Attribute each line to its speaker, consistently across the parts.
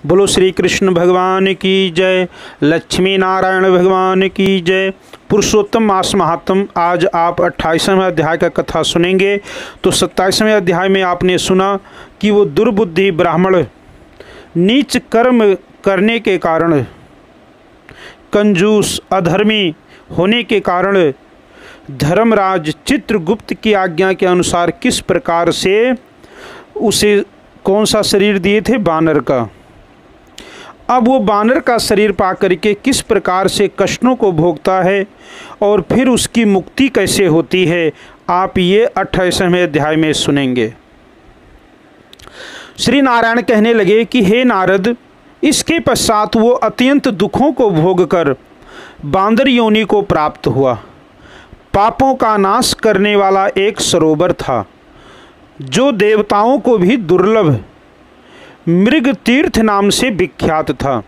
Speaker 1: बोलो श्री कृष्ण भगवान की जय, लक्ष्मी नारायण भगवान की जय। पुरुषोत्तम मास महात्म। आज आप 28वें अध्याय का कथा सुनेंगे। तो 27वें अध्याय में आपने सुना कि वो दुर्बुद्धि ब्राह्मण नीच कर्म करने के कारण, कंजूस अधर्मी होने के कारण धर्मराज चित्रगुप्त की आज्ञा के अनुसार किस प्रकार से उसे कौन सा शरीर दिए थे? बानर का। अब वो बानर का शरीर पा करके किस प्रकार से कष्टों को भोगता है और फिर उसकी मुक्ति कैसे होती है, आप ये 28वें अध्याय में सुनेंगे। श्री नारायण कहने लगे कि हे नारद, इसके पश्चात वो अत्यंत दुखों को भोगकर बांदर योनि को प्राप्त हुआ। पापों का नाश करने वाला एक सरोवर था जो देवताओं को भी दुर्लभ मृग तीर्थ नाम से विख्यात था।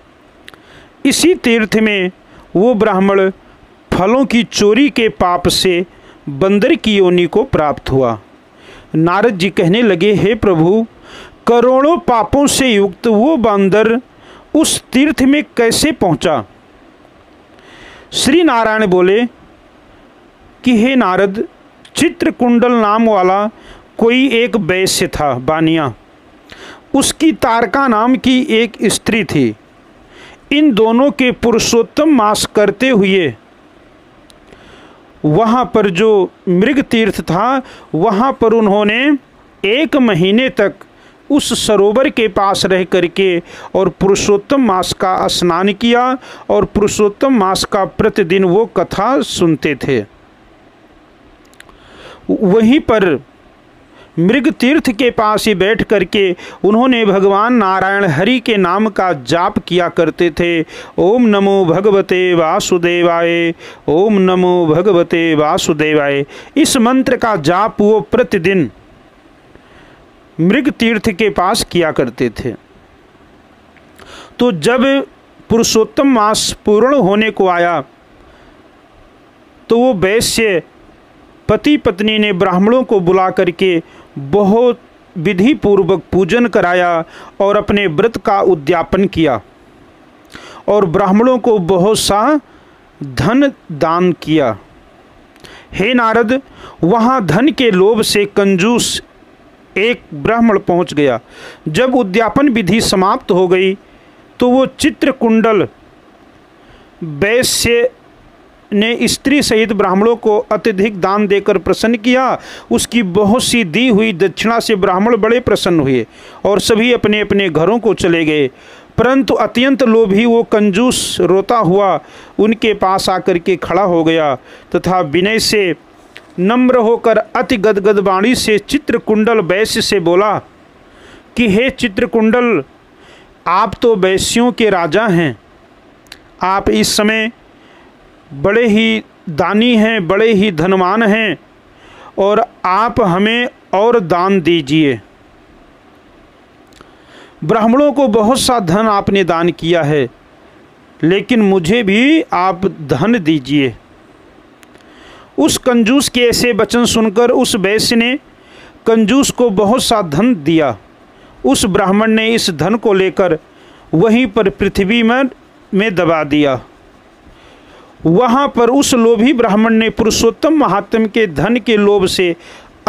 Speaker 1: इसी तीर्थ में वो ब्राह्मण फलों की चोरी के पाप से बंदर की योनि को प्राप्त हुआ। नारद जी कहने लगे, हे प्रभु, करोड़ों पापों से युक्त वो बंदर उस तीर्थ में कैसे पहुंचा? श्री नारायण बोले कि हे नारद, चित्रकुंडल नाम वाला कोई एक वैश्य था, बानिया। उसकी तारका नाम की एक स्त्री थी। इन दोनों के पुरुषोत्तम मास करते हुए वहाँ पर जो मृग तीर्थ था, वहाँ पर उन्होंने 1 महीने तक उस सरोवर के पास रह करके और पुरुषोत्तम मास का स्नान किया और पुरुषोत्तम मास का प्रतिदिन वो कथा सुनते थे। वहीं पर मृग तीर्थ के पास ही बैठ करके उन्होंने भगवान नारायण हरि के नाम का जाप किया करते थे। ओम नमो भगवते वासुदेवाय, ओम नमो भगवते वासुदेवाय। इस मंत्र का जाप वो प्रतिदिन मृग तीर्थ के पास किया करते थे। तो जब पुरुषोत्तम मास पूर्ण होने को आया तो वो वैश्य पति पत्नी ने ब्राह्मणों को बुला करके बहुत विधि पूर्वक पूजन कराया और अपने व्रत का उद्यापन किया और ब्राह्मणों को बहुत सा धन दान किया। हे नारद, वहाँ धन के लोभ से कंजूस एक ब्राह्मण पहुँच गया। जब उद्यापन विधि समाप्त हो गई तो वो चित्रकुंडल वैश्य ने स्त्री सहित ब्राह्मणों को अत्यधिक दान देकर प्रसन्न किया। उसकी बहुत सी दी हुई दक्षिणा से ब्राह्मण बड़े प्रसन्न हुए और सभी अपने अपने घरों को चले गए। परंतु अत्यंत लोभी वो कंजूस रोता हुआ उनके पास आकर के खड़ा हो गया तथा विनय से नम्र होकर अति गदगद वाणी से चित्रकुंडल वैश्य से बोला कि हे चित्रकुंडल, आप तो वैश्यों के राजा हैं। आप इस समय बड़े ही दानी हैं, बड़े ही धनवान हैं और आप हमें और दान दीजिए। ब्राह्मणों को बहुत सा धन आपने दान किया है, लेकिन मुझे भी आप धन दीजिए। उस कंजूस के ऐसे वचन सुनकर उस वैश्य ने कंजूस को बहुत सा धन दिया। उस ब्राह्मण ने इस धन को लेकर वहीं पर पृथ्वी में दबा दिया। वहाँ पर उस लोभी ब्राह्मण ने पुरुषोत्तम महात्म के धन के लोभ से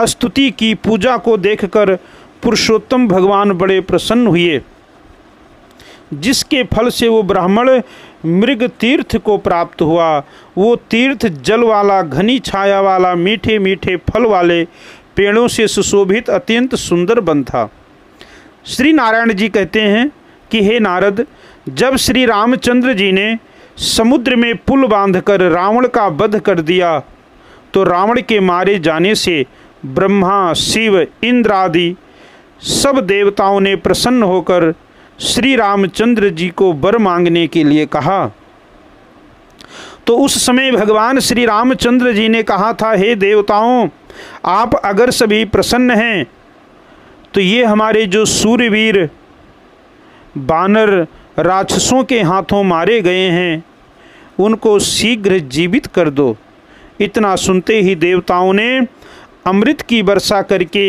Speaker 1: स्तुति की। पूजा को देखकर पुरुषोत्तम भगवान बड़े प्रसन्न हुए, जिसके फल से वो ब्राह्मण मृग तीर्थ को प्राप्त हुआ। वो तीर्थ जल वाला, घनी छाया वाला, मीठे मीठे फल वाले पेड़ों से सुशोभित अत्यंत सुंदर वन था। श्री नारायण जी कहते हैं कि हे नारद, जब श्री रामचंद्र जी ने समुद्र में पुल बांधकर रावण का वध कर दिया तो रावण के मारे जाने से ब्रह्मा, शिव, इंद्र आदि सब देवताओं ने प्रसन्न होकर श्री रामचंद्र जी को वर मांगने के लिए कहा। तो उस समय भगवान श्री रामचंद्र जी ने कहा था, हे देवताओं, आप अगर सभी प्रसन्न हैं तो ये हमारे जो सूरवीर बानर राक्षसों के हाथों मारे गए हैं उनको शीघ्र जीवित कर दो। इतना सुनते ही देवताओं ने अमृत की वर्षा करके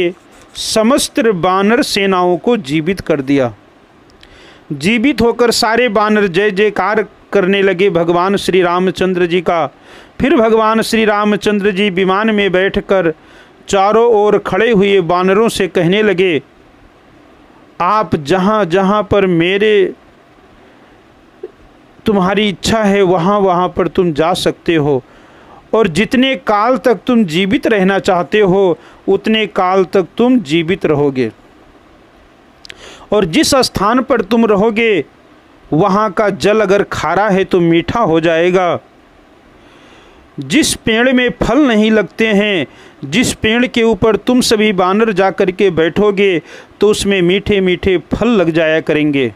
Speaker 1: समस्त बानर सेनाओं को जीवित कर दिया। जीवित होकर सारे बानर जय जयकार करने लगे भगवान श्री रामचंद्र जी का। फिर भगवान श्री रामचंद्र जी विमान में बैठकर चारों ओर खड़े हुए बानरों से कहने लगे, आप जहाँ जहाँ पर तुम्हारी इच्छा है वहाँ वहाँ पर तुम जा सकते हो, और जितने काल तक तुम जीवित रहना चाहते हो उतने काल तक तुम जीवित रहोगे, और जिस स्थान पर तुम रहोगे वहाँ का जल अगर खारा है तो मीठा हो जाएगा। जिस पेड़ में फल नहीं लगते हैं, जिस पेड़ के ऊपर तुम सभी बानर जा कर के बैठोगे तो उसमें मीठे मीठे फल लग जाया करेंगे।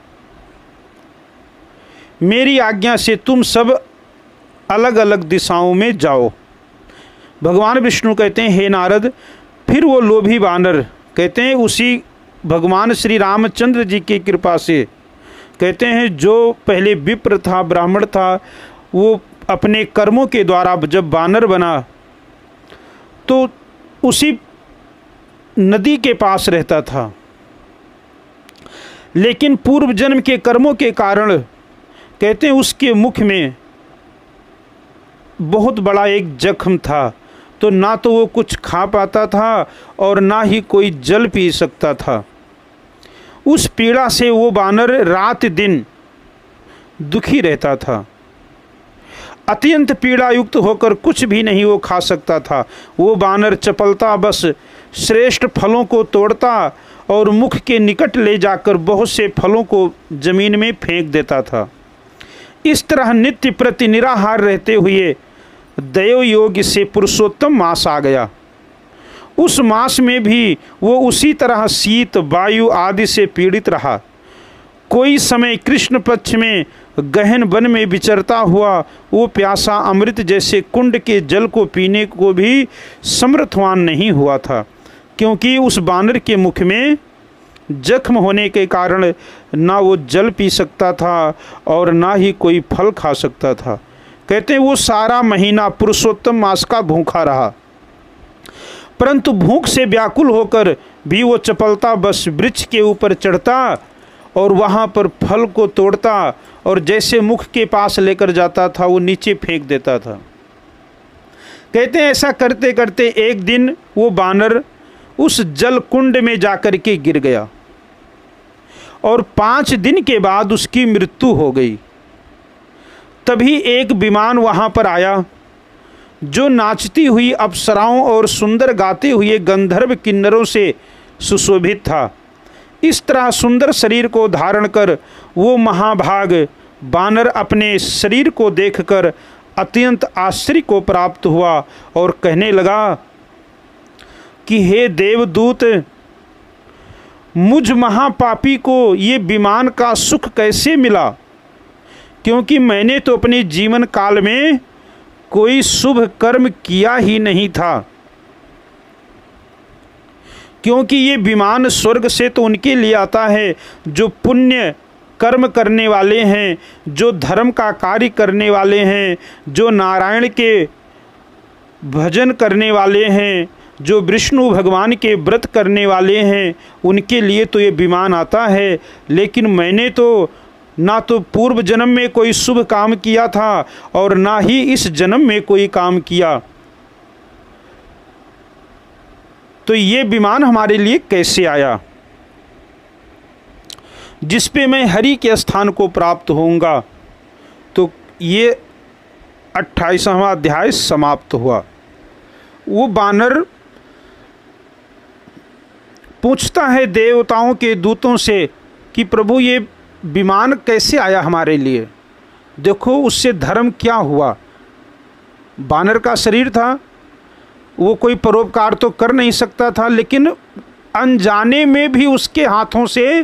Speaker 1: मेरी आज्ञा से तुम सब अलग अलग दिशाओं में जाओ। भगवान विष्णु कहते हैं, हे नारद, फिर वो लोभी बानर कहते हैं उसी भगवान श्री रामचंद्र जी की कृपा से, कहते हैं जो पहले विप्र था, ब्राह्मण था, वो अपने कर्मों के द्वारा जब बानर बना तो उसी नदी के पास रहता था, लेकिन पूर्व जन्म के कर्मों के कारण कहते हैं उसके मुख में बहुत बड़ा एक जख्म था, तो ना तो वो कुछ खा पाता था और ना ही कोई जल पी सकता था। उस पीड़ा से वो बानर रात दिन दुखी रहता था। अत्यंत पीड़ा युक्त होकर कुछ भी नहीं वो खा सकता था। वो बानर चपलता बस श्रेष्ठ फलों को तोड़ता और मुख के निकट ले जाकर बहुत से फलों को जमीन में फेंक देता था। इस तरह नित्य प्रति निराहार रहते हुए दैव योग से पुरुषोत्तम मास आ गया। उस मास में भी वो उसी तरह शीत वायु आदि से पीड़ित रहा। कोई समय कृष्ण पक्ष में गहन वन में विचरता हुआ वो प्यासा अमृत जैसे कुंड के जल को पीने को भी समर्थवान नहीं हुआ था, क्योंकि उस बानर के मुख में जख्म होने के कारण ना वो जल पी सकता था और ना ही कोई फल खा सकता था। कहते हैं वो सारा महीना पुरुषोत्तम मास का भूखा रहा, परंतु भूख से व्याकुल होकर भी वो चपलता बस वृक्ष के ऊपर चढ़ता और वहाँ पर फल को तोड़ता और जैसे मुख के पास लेकर जाता था वो नीचे फेंक देता था। कहते हैं ऐसा करते करते एक दिन वो बानर उस जल कुंड में जाकर के गिर गया और 5 दिन के बाद उसकी मृत्यु हो गई। तभी एक विमान वहाँ पर आया जो नाचती हुई अप्सराओं और सुंदर गाते हुए गंधर्व किन्नरों से सुशोभित था। इस तरह सुंदर शरीर को धारण कर वो महाभाग बानर अपने शरीर को देखकर अत्यंत आश्चर्य को प्राप्त हुआ और कहने लगा कि हे देवदूत, मुझ महापापी को ये विमान का सुख कैसे मिला, क्योंकि मैंने तो अपने जीवन काल में कोई शुभ कर्म किया ही नहीं था। क्योंकि ये विमान स्वर्ग से तो उनके लिए आता है जो पुण्य कर्म करने वाले हैं, जो धर्म का कार्य करने वाले हैं, जो नारायण के भजन करने वाले हैं, जो विष्णु भगवान के व्रत करने वाले हैं, उनके लिए तो ये विमान आता है। लेकिन मैंने तो ना तो पूर्व जन्म में कोई शुभ काम किया था और ना ही इस जन्म में कोई काम किया, तो ये विमान हमारे लिए कैसे आया जिस पे मैं हरि के स्थान को प्राप्त होऊंगा। तो ये 28वां अध्याय समाप्त हुआ। वो बानर पूछता है देवताओं के दूतों से कि प्रभु ये विमान कैसे आया हमारे लिए, देखो उससे धर्म क्या हुआ। बानर का शरीर था, वो कोई परोपकार तो कर नहीं सकता था, लेकिन अनजाने में भी उसके हाथों से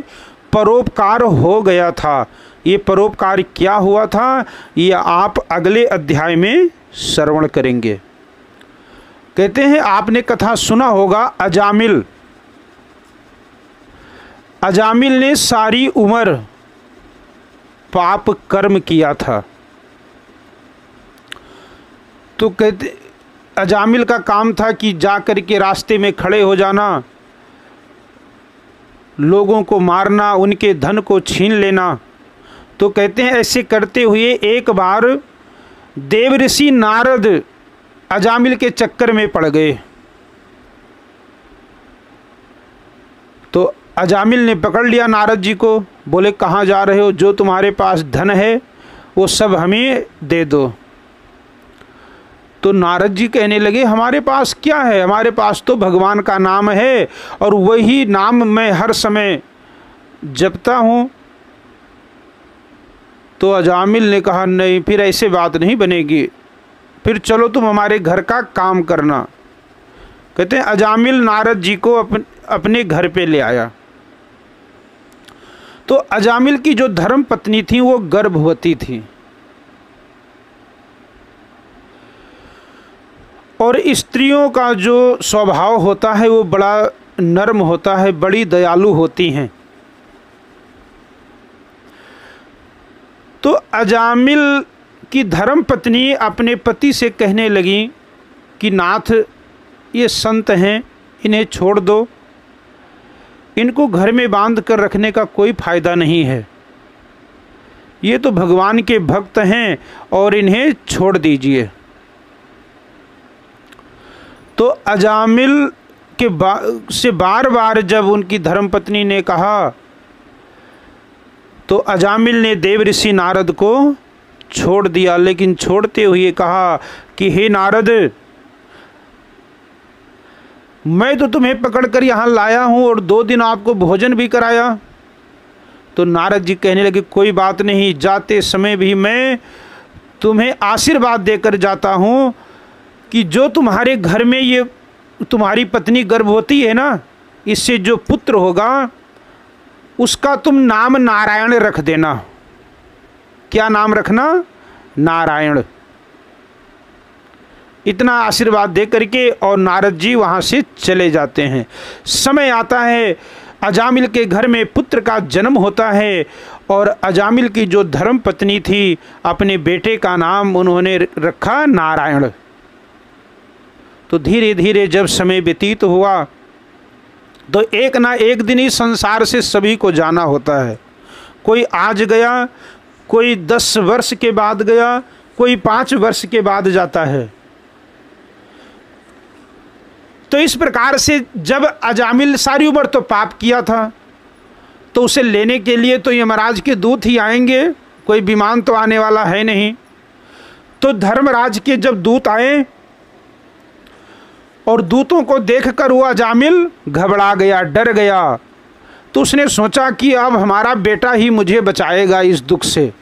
Speaker 1: परोपकार हो गया था। ये परोपकार क्या हुआ था ये आप अगले अध्याय में श्रवण करेंगे। कहते हैं आपने कथा सुना होगा अजामिल। अजामिल ने सारी उम्र पाप कर्म किया था। तो कहते अजामिल का काम था कि जा कर के रास्ते में खड़े हो जाना, लोगों को मारना, उनके धन को छीन लेना। तो कहते हैं ऐसे करते हुए एक बार देवऋषि नारद अजामिल के चक्कर में पड़ गए। तो अजामिल ने पकड़ लिया नारद जी को, बोले कहाँ जा रहे हो, जो तुम्हारे पास धन है वो सब हमें दे दो। तो नारद जी कहने लगे हमारे पास क्या है, हमारे पास तो भगवान का नाम है और वही नाम मैं हर समय जपता हूँ। तो अजामिल ने कहा नहीं, फिर ऐसे बात नहीं बनेगी, फिर चलो तुम हमारे घर का काम करना। कहते हैं अजामिल नारद जी को अपने घर पे ले आया। तो अजामिल की जो धर्म पत्नी थी वो गर्भवती थी और स्त्रियों का जो स्वभाव होता है वो बड़ा नर्म होता है, बड़ी दयालु होती हैं। तो अजामिल की धर्म पत्नी अपने पति से कहने लगी कि नाथ ये संत हैं, इन्हें छोड़ दो, इनको घर में बांध कर रखने का कोई फ़ायदा नहीं है, ये तो भगवान के भक्त हैं और इन्हें छोड़ दीजिए। तो अजामिल के से बार बार जब उनकी धर्मपत्नी ने कहा तो अजामिल ने देवऋषि नारद को छोड़ दिया, लेकिन छोड़ते हुए कहा कि हे नारद, मैं तो तुम्हें पकड़कर यहाँ लाया हूँ और 2 दिन आपको भोजन भी कराया। तो नारद जी कहने लगे कोई बात नहीं, जाते समय भी मैं तुम्हें आशीर्वाद देकर जाता हूँ कि जो तुम्हारे घर में ये तुम्हारी पत्नी गर्भवती है ना, इससे जो पुत्र होगा उसका तुम नाम नारायण रख देना। क्या नाम रखना? नारायण। इतना आशीर्वाद दे करके और नारद जी वहाँ से चले जाते हैं। समय आता है, अजामिल के घर में पुत्र का जन्म होता है और अजामिल की जो धर्म पत्नी थी अपने बेटे का नाम उन्होंने रखा नारायण। तो धीरे धीरे जब समय व्यतीत हुआ तो एक ना एक दिन इस संसार से सभी को जाना होता है। कोई आज गया, कोई 10 वर्ष के बाद गया, कोई 5 वर्ष के बाद जाता है। तो इस प्रकार से जब अजामिल सारी उम्र तो पाप किया था तो उसे लेने के लिए तो यमराज के दूत ही आएंगे, कोई विमान तो आने वाला है नहीं। तो धर्मराज के जब दूत आए और दूतों को देखकर वो अजामिल घबरा गया, डर गया। तो उसने सोचा कि अब हमारा बेटा ही मुझे बचाएगा इस दुख से।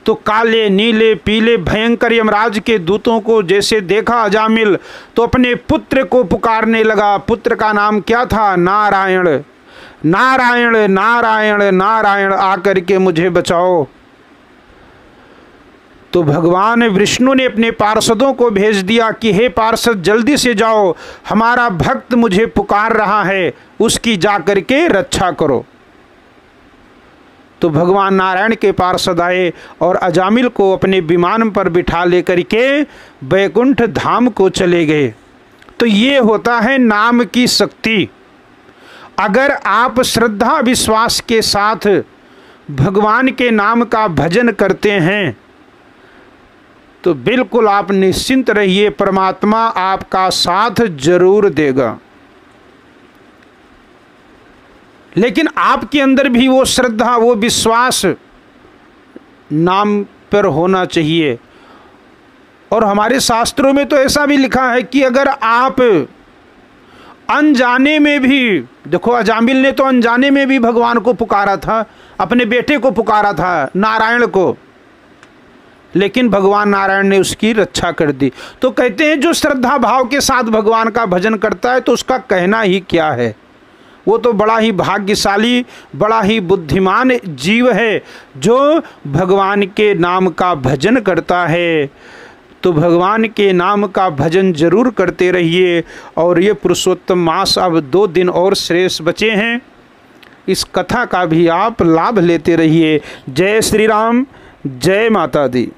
Speaker 1: तो काले नीले पीले भयंकर यमराज के दूतों को जैसे देखा अजामिल तो अपने पुत्र को पुकारने लगा। पुत्र का नाम क्या था? नारायण। नारायण नारायण नारायण, आकर के मुझे बचाओ। तो भगवान विष्णु ने अपने पार्षदों को भेज दिया कि हे पार्षद जल्दी से जाओ, हमारा भक्त मुझे पुकार रहा है, उसकी जा कर के रक्षा करो। तो भगवान नारायण के पार्षद आए और अजामिल को अपने विमान पर बिठा लेकर के बैकुंठ धाम को चले गए। तो ये होता है नाम की शक्ति। अगर आप श्रद्धा विश्वास के साथ भगवान के नाम का भजन करते हैं तो बिल्कुल आप निश्चिंत रहिए, परमात्मा आपका साथ जरूर देगा। लेकिन आपके अंदर भी वो श्रद्धा, वो विश्वास नाम पर होना चाहिए। और हमारे शास्त्रों में तो ऐसा भी लिखा है कि अगर आप अनजाने में भी, देखो अजामिल ने तो अनजाने में भी भगवान को पुकारा था, अपने बेटे को पुकारा था नारायण को, लेकिन भगवान नारायण ने उसकी रक्षा कर दी। तो कहते हैं जो श्रद्धा भाव के साथ भगवान का भजन करता है तो उसका कहना ही क्या है, वो तो बड़ा ही भाग्यशाली, बड़ा ही बुद्धिमान जीव है जो भगवान के नाम का भजन करता है। तो भगवान के नाम का भजन जरूर करते रहिए। और ये पुरुषोत्तम मास अब 2 दिन और शेष बचे हैं, इस कथा का भी आप लाभ लेते रहिए। जय श्री राम, जय माता दी।